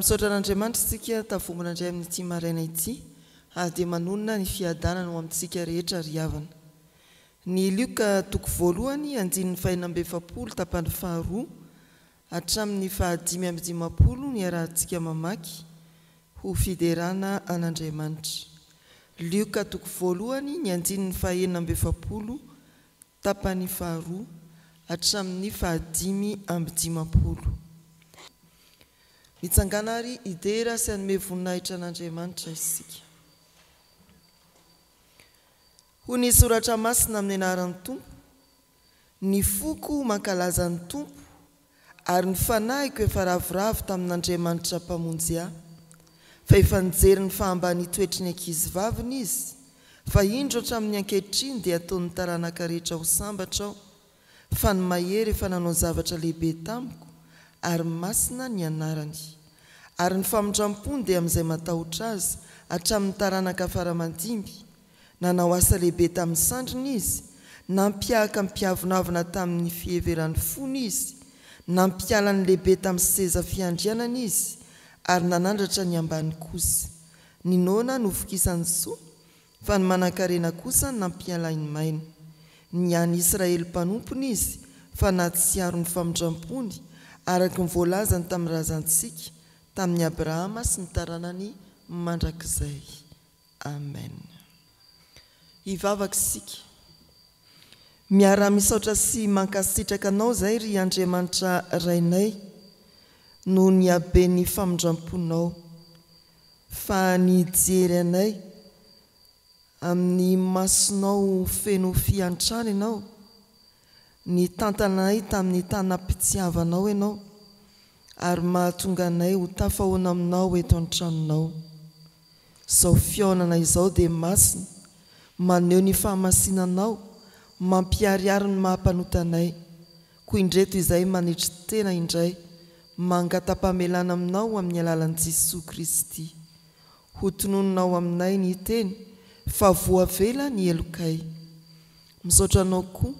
misaotra an'Andriamanitra isika tavombona indray amin'ity maraina ity ary dia manonona ny fiadanana ho amintsika rehetra riavana. Ny Luka toko voalohany andininy 270 tapany faharoa hatramin'ny 550 ny arahantsika mamaky ho fiderana an'Andriamanitra. Luka toko voalohany ny andininy 270 tapany faharoa hatramin'ny 550. Mitsangana ary idera sy anome voninahitra an'Andriamanitra isika. Ho ny soratra masina amin'ny anaran'ny Tompo, ny foko mankalaza ny Tompo ary ny fanahiko efa ravoravo tamin'Andriamanitra mpamonjy ahy, fa efa nijery ny fahambany toetry ny ankizivaviny izy, fa indro hatramin'ny ankehitriny dia ataony taranaka rehetra ho sambatra aho, fa ny mahery efa nanao zavatra lehibe tamiko ary masina ny anarany, ary ny famindram-pony dia amin'izay matahotra azy hatramin'ny taranaka faramandimby. Nanao asa lehibe tamin'ny sandriny izy, nampiahaka mpiavonavina tamin'ny fieveran'ny fony izy, nampiala ny lehibe tamin'ny seza fiandrianana izy, ary nanandratra ny ambany kosa. Ny nona novokisany soa, fa ny manan-karena kosa nampialainy maina. Ny any Israely mpanompony izy, fa natsiaro ny famindram-pony araka ny voalazany tamin'ny razantsika, tamin'ny Abrahama sy ny taranany mandrakizay. Amen. Hivavaka isika. Miara-misaotra sy mankasitraka anao izay ry Andriamanitra rainay no ny haben'ny famindram-ponao, fa nijery anay amin'ny masonao feno fiantrana ianao, ny tantanay tamin'ny tanam-pitiavanao ianao, ary mahatonga anay ho tafahoana aminao eto an-tranonao. Izao fionana izao dia masina, maneho ny fahamasinanao, mampiariary ny mahampanotanay, koa indreto izay manitry tena indray, mangata-pamelana aminao amin'ny alalan'i Jesosy Kristy. Ho tonononao aminay ny teny, fa voavela ny elokay. Misaotra anao koa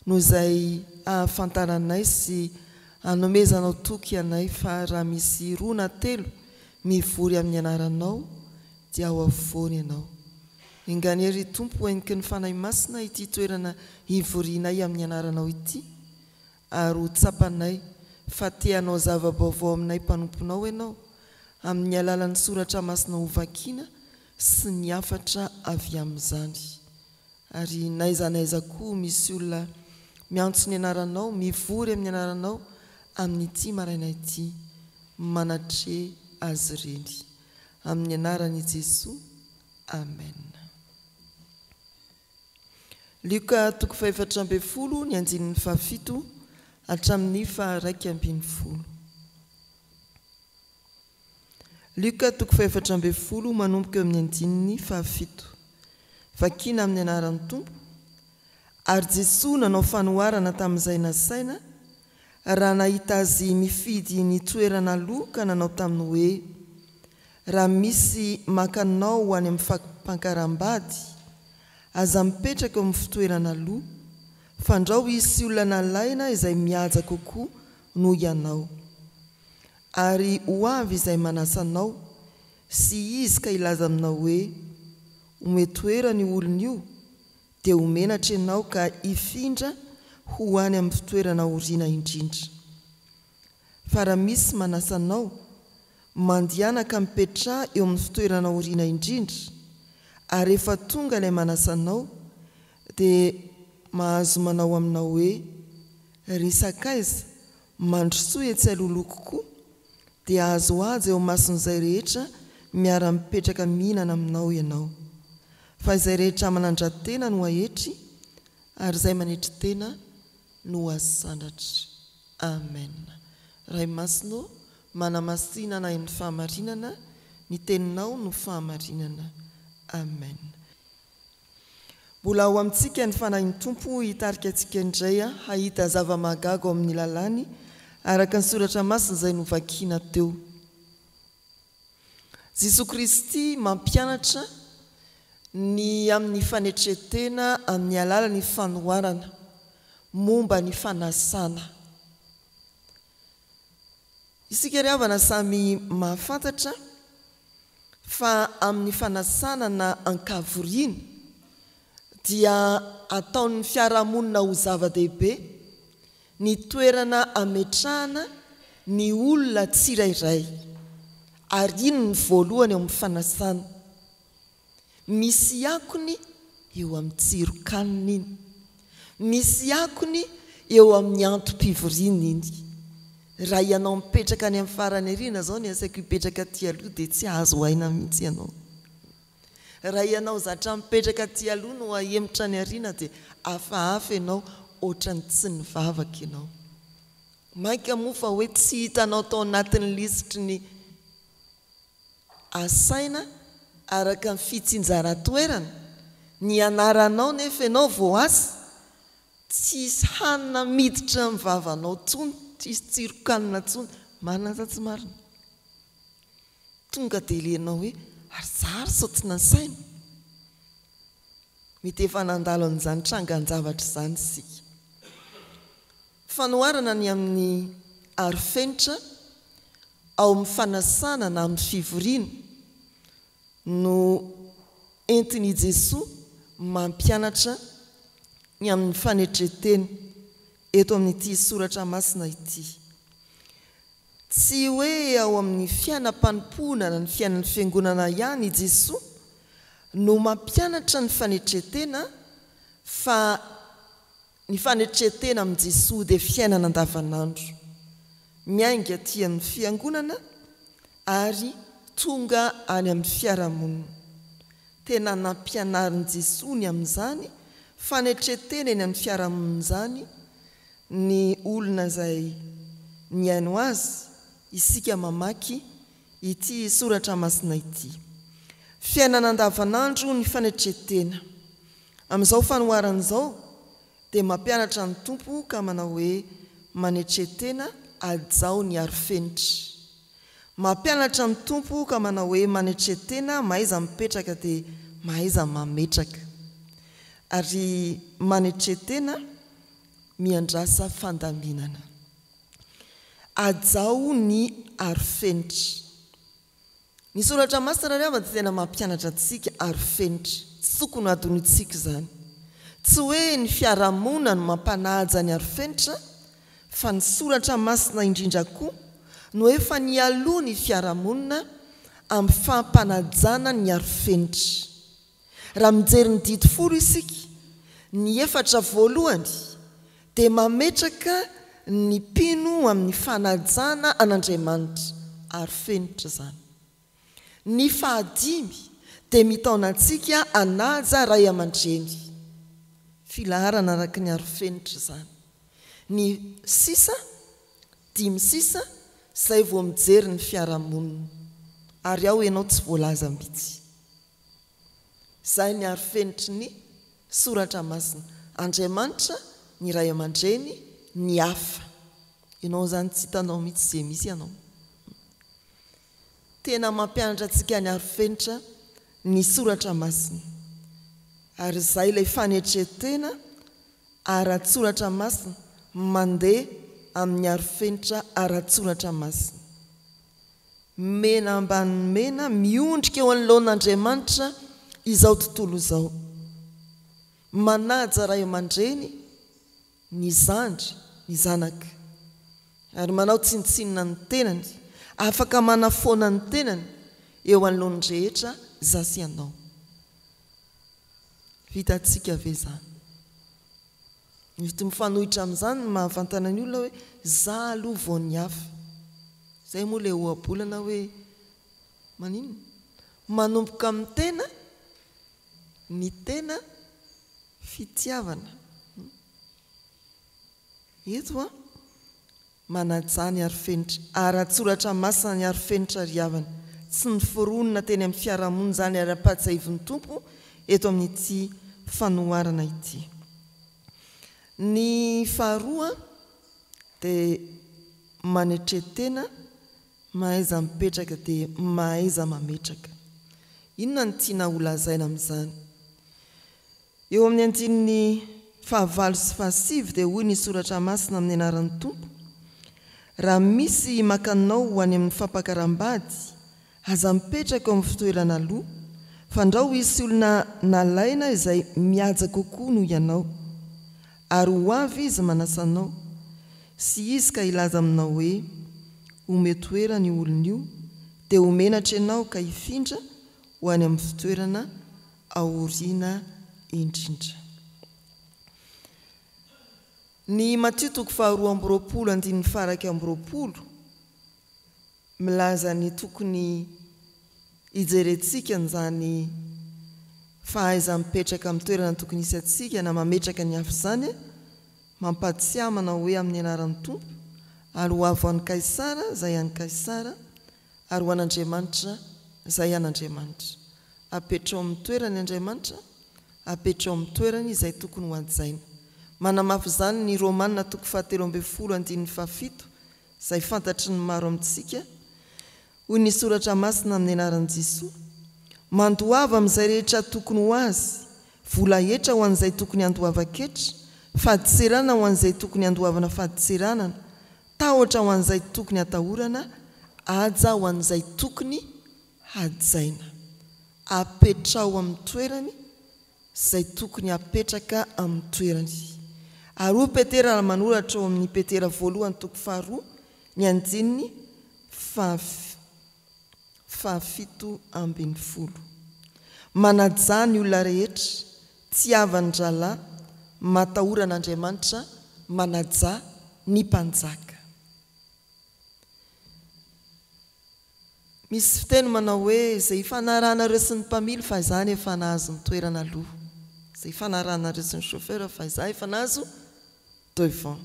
no izay ahafantaranay sy anomezanao toky anay, fa raha misy 2 na 3 mivory amin'ny anaranao dia ao avoany ianao. Inganery Tompo eniky ny fanahy masina ity toerana hivorianay amin'ny anaranao ity, ary ho tsapanay fa teanao zava-baovao aminay mpanomponao ianao, amin'ny alalan'ny soratra masina hovakiana sy ny afatra avy amin'izany. Ary naiza koa misy olona miantso ny anaranao, mivory amin'ny anaranao amin'ity maraina ity, manatre azy ireny. Amin'ny anaran'i Jesosy. Amen. Luka toko 410 ny andininy 7 hatramin'ny 250. Luka toko 410 manomboka eo amin'ny andininy 7. Vakina amin'ny anaran'ny Tompo. Ary Jesosy nanao fanoharana tamin'izay nasaina, raha nahita azy mifidy ny toerana aloha ka nanao taminy hoe: raha misy makanao ho any amin'ny fampankarambady, aza mipetraka eo amin'ny fitoerana aloha, fandrao isy olona nalaina izay mihaja kokoa noho ianao. Ary ho avy izay manasanao, sy izy ka ilaza aminao hoe ometoerana io olona io, dia homenatra ianao ka ifindra ho any amin'ny fitoerana oriana indrindra. Fa raha misy manasanao, mandianaka mipetra eo amin'ny fitoerana oriana indrindra, ary rehefa tonga ilay manasanao, dia mahazo manao aminao hoe: ry sakaiza, mandrosoa etsy alohaloha kokoa, dia azo azy eo mason'izay rehetra miara-mipetraka mihinana aminao ianao. Fa izay rehetra manandra-tena no ahetry, ary izay manetry tena no asandratra. Amen. Ray masino, manamasinana ny fahamarinana, ny teninao no fahamarinana. Amen. Mbola ao amintsika ny fanahin'ny Tompo hitarika antsika indray hahita zava-mahagaga ao amin'ny lalàny, araka ny soratra masina izay novakiana teo. Jesosy Kristy mampianatra ny amin'ny fanetretena amin'ny alalan'ny fanoharana momba ny fanasana. isika ry havana samy mahafantatra fa amin'ny fanasana na ankavoriana dia ataon'ny fiarahamonina ho zava-dehibe ny toerana ametrahana ny olona tsirairay ary iny ny voalohany eo amin'ny fanasana misy akony eo amin'ny tsirokanina iny misy akony eo amin'ny antom-pivoriana iny raha ianao mipetraka any amin'ny farany ariana zao ny asaiko hipetraka aty aloha dia tsy azo aina mihitsy ianao raha ianao zatra mipetraka aty aloha no ahemitra ny ariana dia hafahafa ianao ohatrany tsy nivavaka ianao mainka moa fa hoe tsy hitanao tao anatin'ny lisitry ny asaina araka ny fitsinjara-toerana ny anaranao nefa ianao vao asa tsisy hanina miditra mivavanao tsony tsisy tsirokanina tsony marina sa tsy marina tonga dia lenao hoe ary zary sao tsy nasaina mety efa nandalo an'izany trangan-javatra izany sika fanoharana ny amin'ny arifenitra ao amin'ny fanasana na amin'ny fivoriana no entiny Jesoa mampianatra ny amin'ny fanetreteny eto amin'ity soratra masina ity tsy hoe ao amin'ny fiainam-panompoana na ny fiainan'ny fiangonana ihany Jesoa no mampianatra ny fanetretena fa ny fanetretena amin'i Jesoa dia fiainana andavanandro miainga aty amin'ny fiangonana ary tonga any amin'ny fiarahamonina tena nampianarin'i Jesoa ny amin'izany fanetretena eny amin'ny fiarahamonina izany ny olona izay niaino azy isika mamaky ity soratra masina ity fiainana andavanandro ny fanetretena amin'izao fanoharan'izao dia mampianatra ny tompo ka manao hoe manetretena ajao ny arifenitra mampianatra ny tompo ka manao hoe manetretena mahaiza mipetraka dia mahaiza mametraka ary manetretena miandrasa fandaminana ajao ny arifenitra ny soratra masina ry havana tena mampianatra antsika arifenitra tsy tokony adonitsika izany tsy hoe ny fiarahamonina no mampanaja ny arifenitra fa ny soratra masina indrindra koa no efa ny aloha ny fiarahamonina amin'ny fampanajana ny arifenitra raha mijery ny didy folo isika ny efatra voalohany dia mametraka ny mpino amin'ny fanajana an'Andriamanitra arifenitra izany ny fahadimy dia mitaona antsika anaja ray aman-dreny filaharana araka ny arifenitra izany ny sisa dimy sisa izay vao mijery ny fiarahamonina ary ao ianao tsy voalaza mihitsy izay ny arifenitry ny soratra masina Andriamanitra ny ray aman-dreny ny hafa ianao zany tsy hitanao mihitsy izay misy ianao tena mampianatra antsika ny arifenitra ny soratra masina ary izay ilay fanetretena ara-tsoratra masina mandeha amin'ny arifenitra ara-tsoratra masina mena ambany mena miondrika eo anoloan'Andriamanitra izao tontolo izao manaja ray aman-dreny ny zandry ny zanaka ary manao tsinitsinina ny tenany afaka manafoana ny tenany eo anoloan'ny rehetra zasy ianao vitantsika ve zany mivity mifanohitra amin'izany mahavantana ny olona hoe za aloha vao ny hafa izay moa ilay ohabolana hoe maninona manomboka amin'ny tena ny tena fitiavana eto a manaja ny arifenitra ara-tsoratra masina ny arifenitra ry havana tsy ny foronina teny amin'ny fiarahamonina izany ara-pahatsahivon'ny tompo eto amin'ity fanoharana ity ny faharoa dia manetretena mahaiza mipetraka dia mahaiza mametraka inona ny tiana holazaina amin'izany eo amin'ny andininy fahavalo sy fahasivy dia hoy ny soratra masina amin'ny anaran'ny tompo raha misy makanao ho any amin'ny fampakarambady aza mipetraka amin'ny fitoerana aloha fandrao isy olona nalaina izay miaja kokoa noho ianao ary ho avy izy manasanao sy izy ka ilaza aminao hoe ometoerany olona io dia homenatra ianao ka hifindra ho any amin'ny fitoerana aoriana indrindra. Ny Matthieu 22:20 milaza ny tokony hijerentsika n'izany fahaiza mipetraka amin'ny toerana tokony hisy atsika na mametraka ny hafa izany mampatsiamana hoe amin'ny anaran'ny Tompo ary ho avy an'i Kaisara izay an'i Kaisara ary ho an'Andriamanitra izay an'Andriamanitra. Apetrao amin'ny toerany Andriamanitra, apetrao amin'ny toerany izay tokony ho hajaina. Manamafy izany ny Romanina 7:17 izay fantatry ny maro amintsika. Hoy ny soratra masina amin'ny anaran'i Jesosy: mandoava amin'izay rehetra tokony ho azy, vola hetra ho an'izay tokony handoava-ketra, fahadiserana ho an'izay tokony handoavana fahadiseranana, tahotra ho an'izay tokony hatahorana, aja ho an'izay tokony hajaina. Apetrao amin'ny toerany izay tokony apetraka amin'ny toerany. Ary Petera manoratra ao amin'ny Petera 1:2 ny andininy 7:20. Manaja ny olona rehetra, tsy havan-dralahy, matahoran'Andriamanitra, manaja ny mpanjaka. Misy fiteny manao hoe izay fanarahanareo sy ny mpamily fa izany efa nahazo ny toerana aloha. Izay fanarahanareo sy ny chauffeur fa izay efa nahazo devant.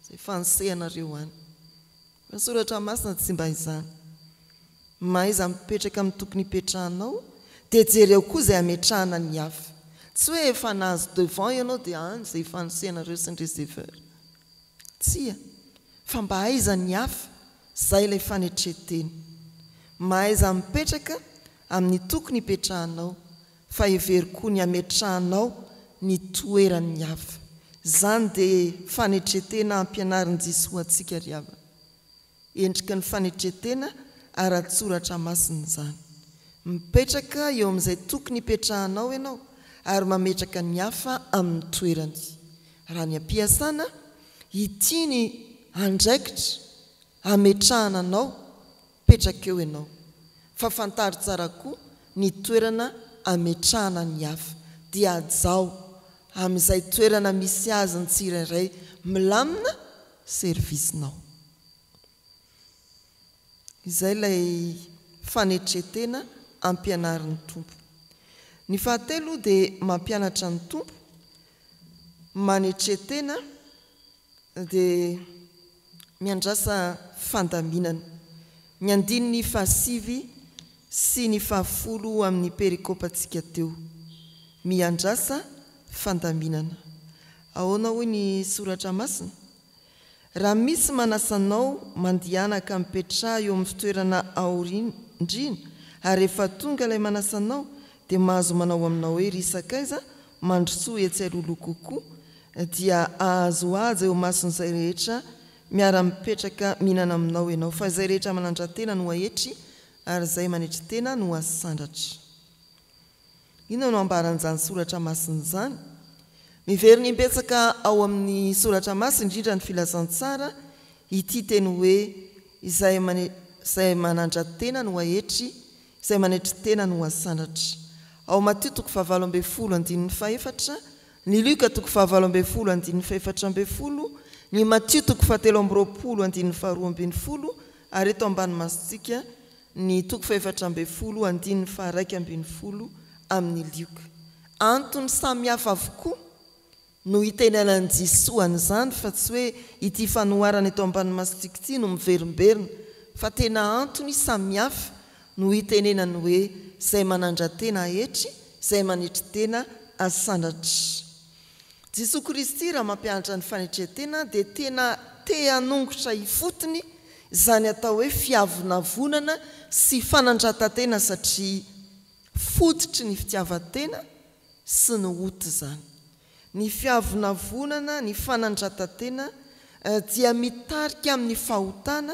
Izay fansehanareo any. Ny soratra masina tsy mba izany. Maiza mipetraka amin'ny tokony hipetrahanao dia jereo koa izay ametrahana ny hafa. Tsy hoe efa nahazo devant ianao dia any izay fansehanareo sy ny receveur. Tsia, fa mba aiza ny hafa izay ilay fanetreteny. Maiza mipetraka amin'ny tokony hipetrahanao fa hevery koa ny ametrahanao ny toeran'ny hafa. Izany dia fanetretena ampianarin'i Jesosy antsika ry havana. Endrika ny fanetretena ara-tsoratra masina izany. Mipetraka eo amin'izay tokony hipetrahanao ianao ary mametraka ny hafa amin'ny toerany. Raha ny ampiasana ity ny andraikitra ametrahana anao, petraka eo ianao. Fa fantaro tsara koa ny toerana ametrahana ny hafa dia ajao amin'izay toerana misy azy ny tsirairay milamina servisinao. Izay ilay fanetretena ampianarin'ny Tompo. Ny fahatelo dia mampianatra ny Tompo manetretena dia miandrasa fandaminana. Ny andininy 5 sy ny 10 amin'ny perikopantsika teo. Miandrasa fandaminana. Ahoana hoy ny soratra masina? Raha misy manasanao mandianaka mipetraha eo amin'ny fitoerana aorindrina ary rehefa tonga ilay manasanao dia mahazo manao aminao hoe ry sakaiza mandrosoa etsy alolo kokoa dia ahazo azy eo mason'izay rehetra miara-mipetraka mihinana aminao ianao fa izay rehetra manandra-tena no ahetry ary izay manetry-tena no asandratra. Inona no ambaran'izany soratra masina izany? Mivery ny mbetsaka ao amin'ny soratra masina indrindra ny filazantsara ity teny hoe izay manandra-tena no ahetry, izay manetry-tena no asandratra. Ao Matthieu 5:4, ny Luka 5:4, ny Matthieu 7:12 ary eto ambany masitsika ny 7:1 amin'ny Luka. Antony samy hafa avokoa no hitenenan'i Jesosy an'izany fa tsy hoe ity fanoharana eto ambany masitsika ity no miverimberina fa tena antony samy hafa no hitenenany hoe izay manandra-tena ahetry, izay manetry-tena asandratra. Jesosy Kristy raha mampianatra ny fanetretena dia tena te hanongotra ifotony izany atao hoe fiavonavonana sy fanandra-tena satria fototry ny fitiavan-tena sy ny ota izany. Ny fiavonavonana, ny fanandra-tena dia mitarika amin'ny fahotana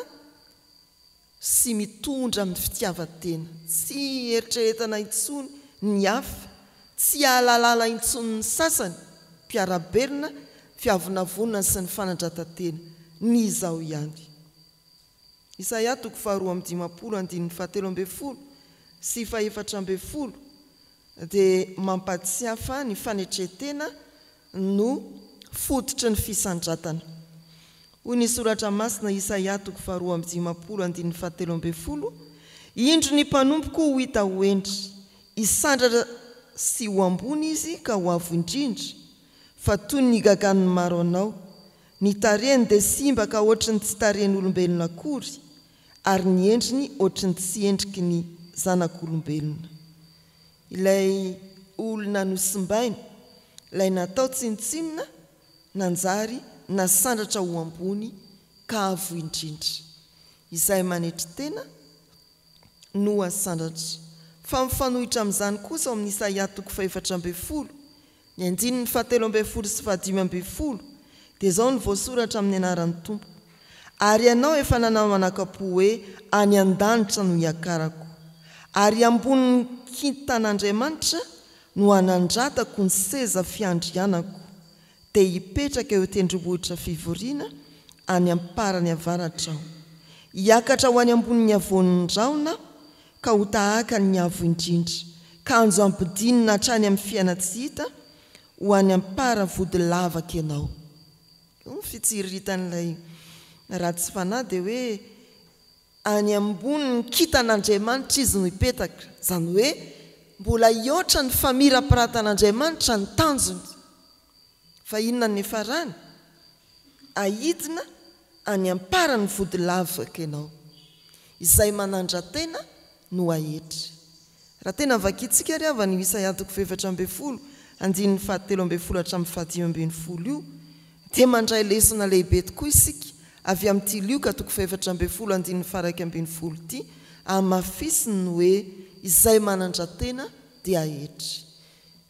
sy mitondra amin'ny fitiavan-tena, tsy eritreretana intsony ny hafa, tsy ahalalala intsony ny sasany, mpiarabelona, fiavonavonana sy ny fanandratan-tena, ny izao ihany. Isaia 2:17 sy 14 dia mampatsiafa ny fanetretena no fototry ny fisandratana. Hoy ny soratra masina Isaia 2:17 indro ny mpanompoka ho hita ho endry, isandratra sy ho ambony izy ka ho avo indrindra, fa toy ny gagan'ny maro anao, ny tarehiny dia simba ka ohatry ny tsy tarehin'olombelona akory, ary ny endriny ohatry ny tsy endriky ny zanak'olombelona. Ilay olona nosimbaina, ilay natao tsinitsinina, nanjary nasandratra ho ambony ka avo indrindra. Izay manetry tena no asandratra. Fa mifanohitra amin'izany kosa ao amin'ny Isaia 4:14, ny 17 sy 15 dia zao ny voasoratra amin'ny anaran'ny Tompo: ary ianao efa nanao manaka-po hoe any an-danitra no hiakarako, ary ambonin'ny kintan'Andriamanitra no anandratako ny seza fiandrianako, dia hipetraka eo tendrombohitra fivoriana any amparany avaratra aho, hiakatra ho any ambonin'ny avonin'ny raona ka ho tahaka ny avo indrindra, ka anjo ampidinina hatrany amin'ny fiaina tsy hita, ho any ampara vody lavaka ianao. Io ny fitsiritan'ilay ratsy fanahy dia hoe any ambony ny kitan'Andriamanitra izy no hipetaka, izany hoe mbola iotra ny famirapirantan'Andriamanitra ny tanjony. Fa inona ny farany? Ahidina any ampara ny vody lavaka ianao. Izay manandra-tena no ahetry. Raha tena vakitsika ry avy ny Isaia 4:17 hatramin'ny io, dia mandray lesona lehibe tokoa isika avy amin'ity Lioka 4:1-12 ity, amafisiny hoe izay manandra-tena dia ahetry.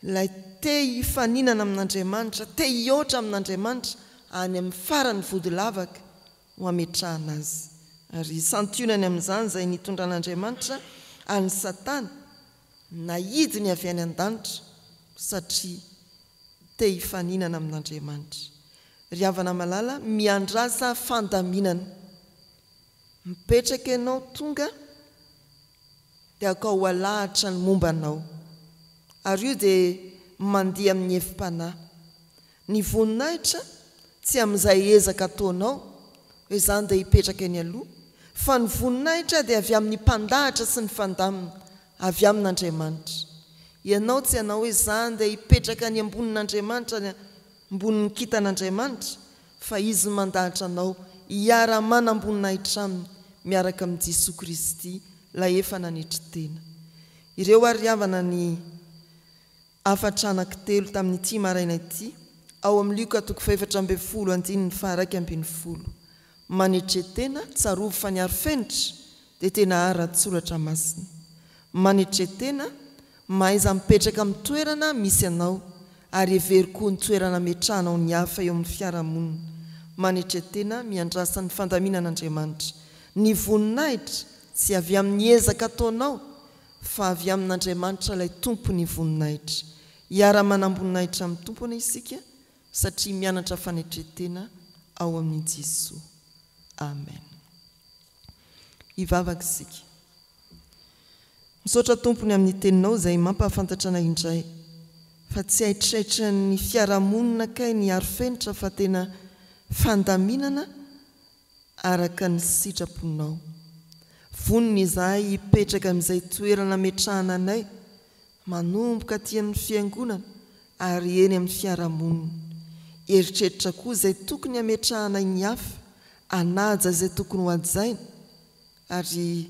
Ilay te hifaninana amin'Andriamanitra, te hiotra amin'Andriamanitra any amin'ny farany vody lavaka ho ametrahana azy. Ary santionany amin'izany izay nitondran'Andriamanitra any Satana, nahidiny avy any an-danitra satria te hifaninana amin'Andriamanitra. Ry havana malala, miandrasa fandaminana. Mipetraka ianao tonga dia ka ho alahatra ny mombanao. Ary io dia mandeha amin'ny hefim-panahy. Ny voninahitra tsy amin'izay ezaka ataonao hoe izany dia hipetraka eny aloha, fa ny voninahitra dia avy amin'ny mpandahatra sy ny fandamina, avy amin'Andriamanitra. Ianao tsy hanao hoe izany dia hipetraka ny ambonin'Andriamanitra, ambonin'ny kitan'Andriamanitra, fa izy mandahatra anao hiara-manam-boninahitra aminy miaraka amin'ny Jesosy Kristy ilay efa nanetry tena. Ireo ary havana ny afatranakitelo tamin'ity maraina ity, ao amin'ny Lioka 4:1-12, manetry tena tsarovy fa niary fenitra dia tena ara-tsoratra masina. Manetry tena mahaiza mipetraka amin'ny toerana misy anao, ary hevery koa ny toerana metrahanao ny hafa eo amin'ny fiarahamonina. Manetry tena miandrasa ny fandaminan'Andriamanitra. Ny voninahitra tsy avy amin'ny ezaka ataonao, fa avy amin'Andriamanitra ilay tompony voninahitra. Hiara-manam-boninahitra amin'ny tompony isika satria mianatra fanetretena ao amin'ny Jesosy. Amen. Hivavaka isika. Misaotra tompony amin'ny teninao izay mampahafantatra anay indray, fa tsy haitraitra ny fiarahamonina kay ny arifenitra, fa tena fandaminana araka ny sitraponao. Voniny izahay hipetraka amin'izay toerana metrahana anay, manomboka aty amin'ny fiangonana ary eny amin'ny fiarahamonina. Eritreritra koa izay tokony hametrahanay ny hafa, anaja izay tokony ho ajaina, ary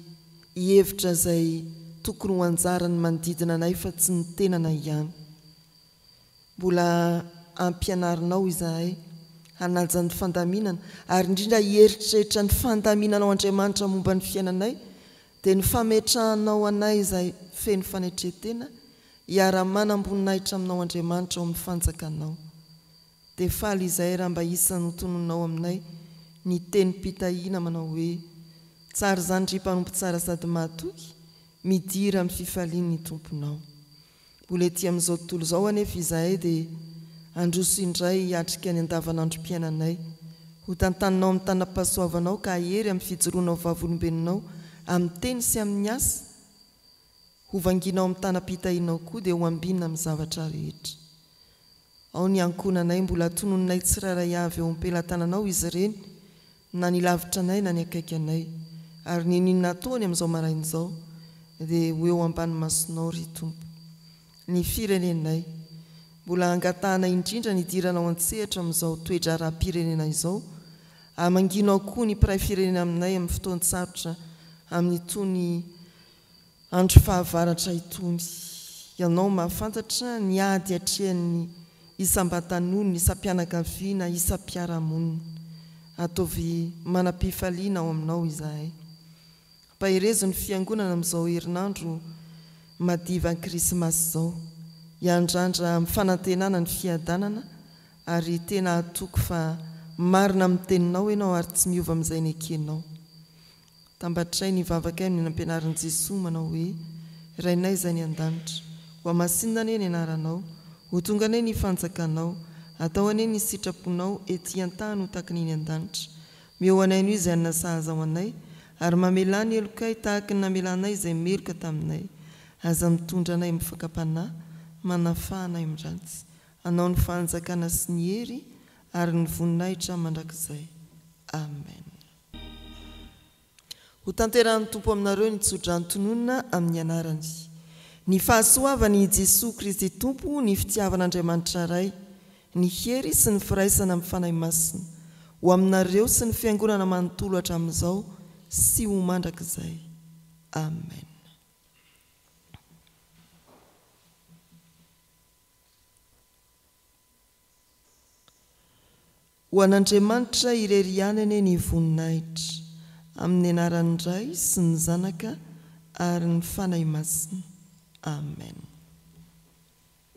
hihevitra izay tokony ho anjarany manodidina anay fa tsy ny tenana ihany. Mbola ampianarinao izahay hanaja ny fandaminana, ary indrindra hieritreritra ny fandaminanao Andriamanitra momba ny fiainanay, dia ny fametrahanao anay izay feno fanetretena, hiara-manam-boninahitra aminao Andriamanitra ao amin'ny fanjakanao. Dia faly izahay raha mba isan'ny tononao aminay ny teny pitahiana manao hoe tsara zany ry mpanompo tsara sady mahatoky midira amin'ny fifaliany ny tomponao. Mbola ety amin'izao tontolo izao anefa izahay dia androso indray hiatrika ny andavanandrom-piainanay ho tantaninao amin'ny tanam-pahasoavanao ka ahery amin'ny fijoroanao vavolombelonao amin'ny teny sy amin'ny asa ho vanginao amin'ny tanam-pitahianao koa dia ho ambinina amin'ny zavatra rehetra. Ao ny ankonanay mbola tonononay tsiraray avy eo am-pelantananao izy ireny na ny lavitra anay na ny akaiky anay ary ninona ataony amin'izao marain'izao dia ho eo ambany masonao ry tompo. Ny firenenay mbola angatahana indrindra ny diranao an-tsehatra amin'izao toedra raha-pirenena izao amanginao koa ny mpiray firenena aminay amin'ny fotoan-tsarotra amin'ny tony andro fahavaratra itony. Ianao mahafantatra ny ady atrehan'ny isam-batanony, isam-pianakaviana, isam-piarahamonina. Ataovy manam-pifaliana ao aminao izahay. Mpaherezo ny fiangonana amin'izao herinandro madiva ny krismasy izao. Hiandrandra amin'ny fanantenana ny fiadanana ary tena atoko fa marina amin'ny teninao ianao ary tsy miova amin'izay ny ekenao. Tambatray ny vavaka ny nampianarin'i Jesosy manao hoe rainay izay ny an-danitra ho amasinina ane ny anaranao ho tonga ane ny fanjakanao atao ane ny sitraponao ety an-tany ho tahaka ny an-danitra meo anay no izay nasahaza ao anay ary mamela ny elokay tahaka ny namelanay izay meloka taminay aza mitondra anay mifakapanahy manafahanay mirantsy anao ny fanjakana sy ny hery ary ny voninahitra mandrakizay. Amen. Ho tanterahan'ny tompo aminareo ny tsodranotononina amin'ny anarany. Ny fahasoavany Jesosy Kristy Tompo, ny fitiavan'Andriamanitra Ray, ny hery sy ny firaisana amin'ny fanahy masina ho aminareo sy ny fiangonana manontolo hatramin'izao sy ho mandrakizay. Amen. Ho an'Andriamanitra irery anany ny voninahitra amin'ny anaran'ny Ray sy ny Zanaka ary ny fanahy masina. Amen.